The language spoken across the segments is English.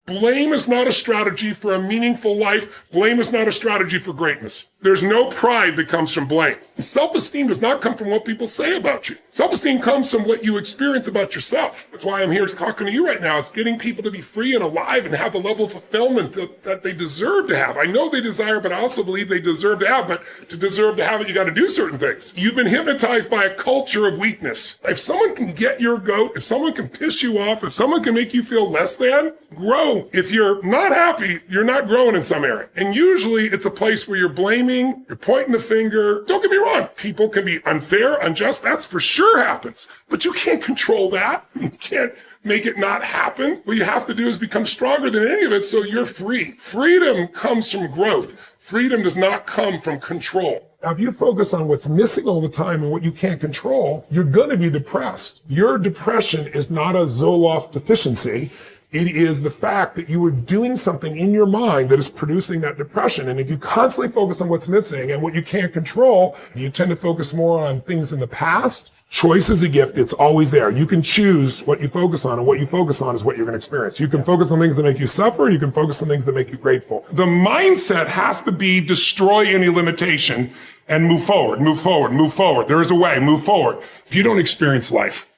Blame is not a strategy for a meaningful life. Blame is not a strategy for greatness. There's no pride that comes from blame. Self-esteem does not come from what people say about you. Self-esteem comes from what you experience about yourself. That's why I'm here talking to you right now. It's getting people to be free and alive and have the level of fulfillment that they deserve to have. I know they desire, but I also believe they deserve to have. But to deserve to have it, you got to do certain things. You've been hypnotized by a culture of weakness. If someone can get your goat, if someone can piss you off, if someone can make you feel less than, grow. If you're not happy, you're not growing in some area. And usually it's a place where you're blaming, you're pointing the finger. Don't get me wrong. People can be unfair, unjust. That's for sure happens. But you can't control that. You can't make it not happen. What you have to do is become stronger than any of it so you're free. Freedom comes from growth. Freedom does not come from control. Now, if you focus on what's missing all the time and what you can't control, you're going to be depressed. Your depression is not a Zoloft deficiency. It is the fact that you were doing something in your mind that is producing that depression. And if you constantly focus on what's missing and what you can't control, you tend to focus more on things in the past. Choice is a gift. It's always there. You can choose what you focus on, and what you focus on is what you're going to experience. You can focus on things that make you suffer. You can focus on things that make you grateful. The mindset has to be destroy any limitation and move forward, move forward, move forward. There is a way, move forward. If you don't experience life,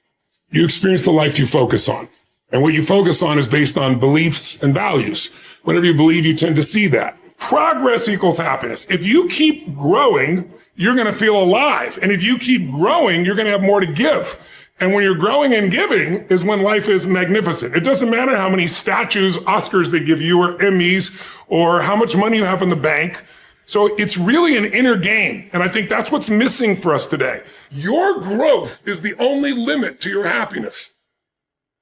you experience the life you focus on. And what you focus on is based on beliefs and values. Whatever you believe, you tend to see that. Progress equals happiness. If you keep growing, you're going to feel alive. And if you keep growing, you're going to have more to give. And when you're growing and giving is when life is magnificent. It doesn't matter how many statues, Oscars they give you, or Emmys, or how much money you have in the bank. So it's really an inner game. And I think that's what's missing for us today. Your growth is the only limit to your happiness.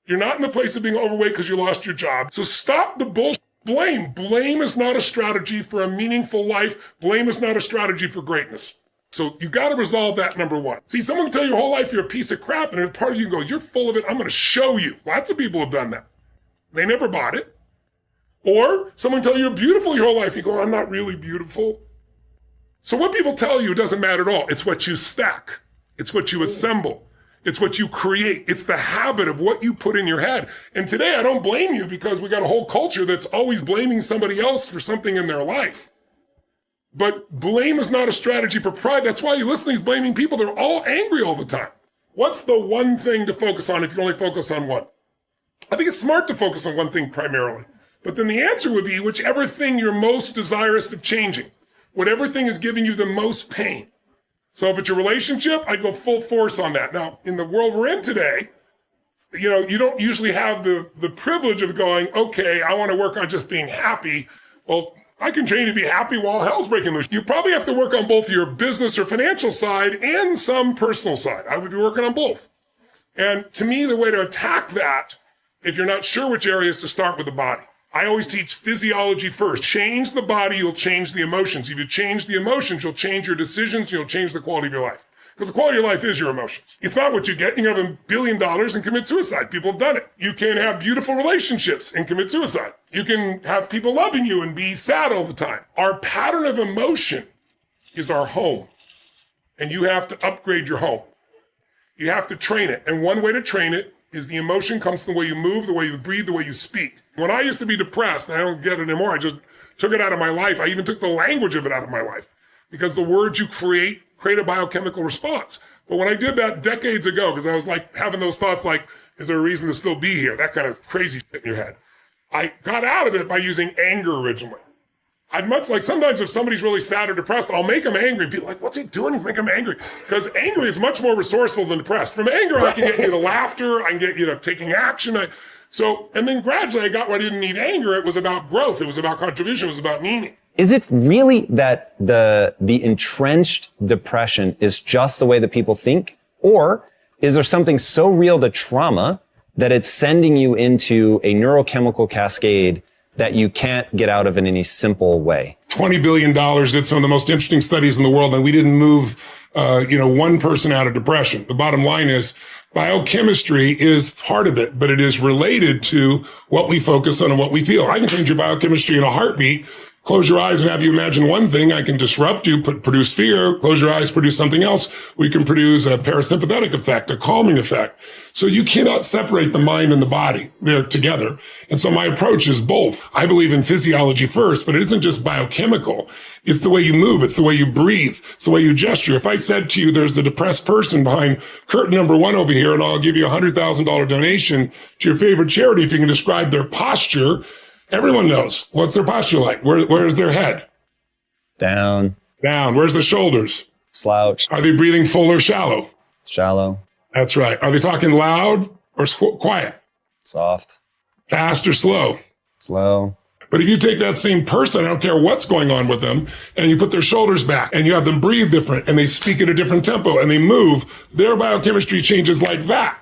You're not in the place of being overweight because you lost your job. So stop the bullshit. Blame. Blame is not a strategy for a meaningful life. Blame is not a strategy for greatness. So you got to resolve that, number one. See, someone can tell you your whole life you're a piece of crap, and part of you go, you're full of it. I'm going to show you. Lots of people have done that. They never bought it. Or someone tell you you're beautiful your whole life. You go, I'm not really beautiful. So what people tell you doesn't matter at all. It's what you stack. It's what you assemble. It's what you create. It's the habit of what you put in your head. And today I don't blame you because we got a whole culture that's always blaming somebody else for something in their life. But blame is not a strategy for pride. That's why you listen to these blaming people. They're all angry all the time. What's the one thing to focus on if you can only focus on one? I think it's smart to focus on one thing primarily. But then the answer would be whichever thing you're most desirous of changing. Whatever thing is giving you the most pain. So if it's your relationship, I'd go full force on that. Now, in the world we're in today, you don't usually have the privilege of going, okay, I want to work on just being happy. Well, I can train you to be happy while hell's breaking loose. You probably have to work on both your business or financial side and some personal side. I would be working on both. And to me, the way to attack that, if you're not sure which area, is to start with the body. I always teach physiology first. Change the body, you'll change the emotions. If you change the emotions, you'll change your decisions, you'll change the quality of your life. Because the quality of your life is your emotions. It's not what you get. You can have $1 billion and commit suicide. People have done it. You can have beautiful relationships and commit suicide. You can have people loving you and be sad all the time. Our pattern of emotion is our home. And you have to upgrade your home. You have to train it. And one way to train it is the emotion comes from the way you move, the way you breathe, the way you speak. When I used to be depressed, and I don't get it anymore, I just took it out of my life. I even took the language of it out of my life. Because the words you create a biochemical response. But when I did that decades ago, because I was like having those thoughts like, is there a reason to still be here? That kind of crazy shit in your head. I got out of it by using anger originally. I'd much like sometimes if somebody's really sad or depressed, I'll make them angry. People are like, what's he doing? He's making them angry. Because angry is much more resourceful than depressed. From anger, I can get you to laughter. I can get you to taking action. And then gradually I got where I didn't need anger. It was about growth. It was about contribution. It was about meaning. Is it really that the entrenched depression is just the way that people think? Or is there something so real to trauma that it's sending you into a neurochemical cascade that you can't get out of in any simple way? $20 billion did some of the most interesting studies in the world, and we didn't move, one person out of depression. The bottom line is biochemistry is part of it, but it is related to what we focus on and what we feel. I can change your biochemistry in a heartbeat close your eyes and have you imagine one thing. I can disrupt you, produce fear. Close your eyes, produce something else. We can produce a parasympathetic effect, a calming effect. So you cannot separate the mind and the body. They're together. And so my approach is both. I believe in physiology first, but it isn't just biochemical. It's the way you move. It's the way you breathe. It's the way you gesture. If I said to you, there's a depressed person behind curtain number 1 over here, and I'll give you a $100,000 donation to your favorite charity if you can describe their posture, everyone knows. What's their posture like? Where's their head? Down. Down. Where's the shoulders? Slouch. Are they breathing full or shallow? Shallow. That's right. Are they talking loud or quiet? Soft. Fast or slow? Slow. But if you take that same person, I don't care what's going on with them, and you put their shoulders back and you have them breathe different and they speak at a different tempo and they move, their biochemistry changes like that.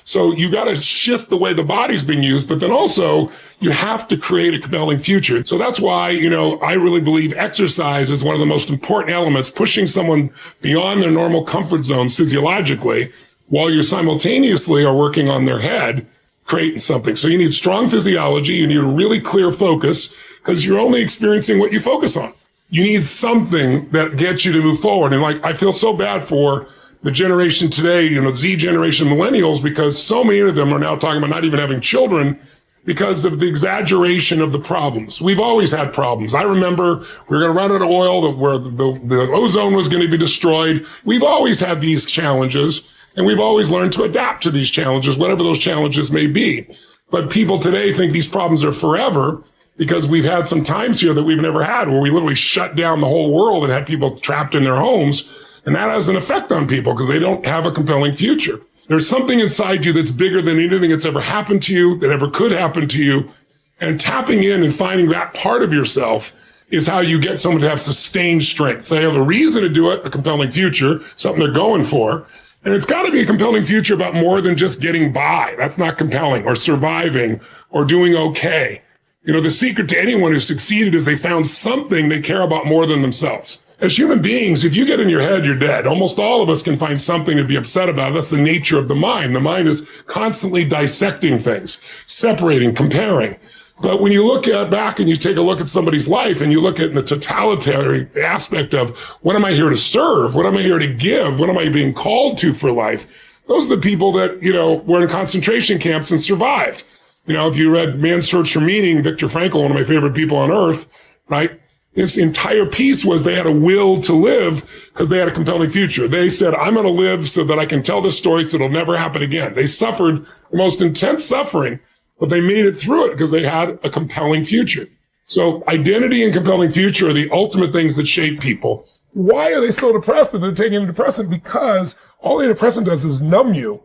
So you got to shift the way the body's being used, but then also you have to create a compelling future. So that's why, I really believe exercise is one of the most important elements, pushing someone beyond their normal comfort zones physiologically, while you simultaneously are working on their head, creating something. So you need strong physiology. You need a really clear focus because you're only experiencing what you focus on. You need something that gets you to move forward. And I feel so bad for the generation today, Z generation millennials, because so many of them are now talking about not even having children because of the exaggeration of the problems. We've always had problems. I remember we were going to run out of oil, where the ozone was going to be destroyed. We've always had these challenges, and we've always learned to adapt to these challenges, whatever those challenges may be. But people today think these problems are forever because we've had some times here that we've never had where we literally shut down the whole world and had people trapped in their homes. And that has an effect on people because they don't have a compelling future. There's something inside you that's bigger than anything that's ever happened to you, that ever could happen to you. And tapping in and finding that part of yourself is how you get someone to have sustained strength. So they have a reason to do it, a compelling future, something they're going for. And it's got to be a compelling future about more than just getting by. That's not compelling, or surviving, or doing okay. The secret to anyone who succeeded is they found something they care about more than themselves. As human beings, if you get in your head, you're dead. Almost all of us can find something to be upset about. That's the nature of the mind. The mind is constantly dissecting things, separating, comparing. But when you look back and you take a look at somebody's life and you look at the totalitarian aspect of what am I here to serve? What am I here to give? What am I being called to for life? Those are the people that, were in concentration camps and survived. If you read Man's Search for Meaning, Viktor Frankl, one of my favorite people on earth, right? His entire piece was they had a will to live because they had a compelling future. They said, I'm going to live so that I can tell this story so it'll never happen again. They suffered the most intense suffering, but they made it through it because they had a compelling future. So identity and compelling future are the ultimate things that shape people. Why are they still depressed if they're taking a depressant? Because all the depressant does is numb you.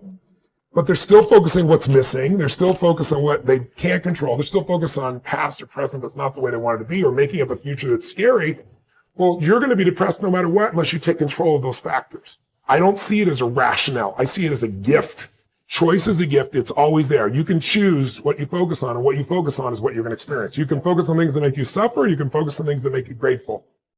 But they're still focusing what's missing. They're still focused on what they can't control. They're still focused on past or present that's not the way they wanted to be, or making up a future that's scary. Well, you're going to be depressed no matter what unless you take control of those factors. I don't see it as a rationale. I see it as a gift. Choice is a gift. It's always there. You can choose what you focus on, and what you focus on is what you're going to experience. You can focus on things that make you suffer. You can focus on things that make you grateful.